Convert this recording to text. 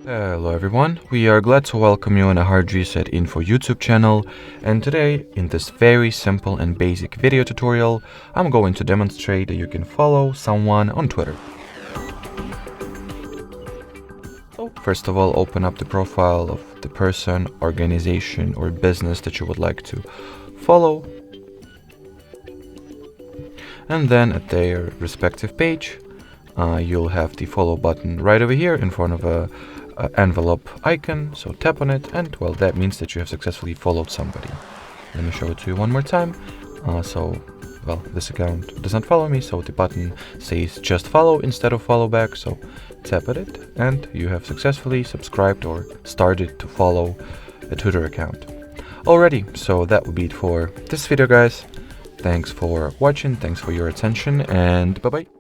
Hello everyone, we are glad to welcome you on a HardReset.Info YouTube channel, and today, in this very simple and basic video tutorial, I'm going to demonstrate that you can follow someone on Twitter. So first of all, open up the profile of the person, organization or business that you would like to follow, and then at their respective page, you'll have the follow button right over here in front of a envelope icon, so tap on it and well, that means that you have successfully followed somebody. Let me show it to you one more time. This account does not follow me, so the button says just follow instead of follow back, so tap at it and you have successfully subscribed or started to follow a Twitter account. Alrighty, so that would be it for this video, guys. Thanks for watching, thanks for your attention, and bye bye.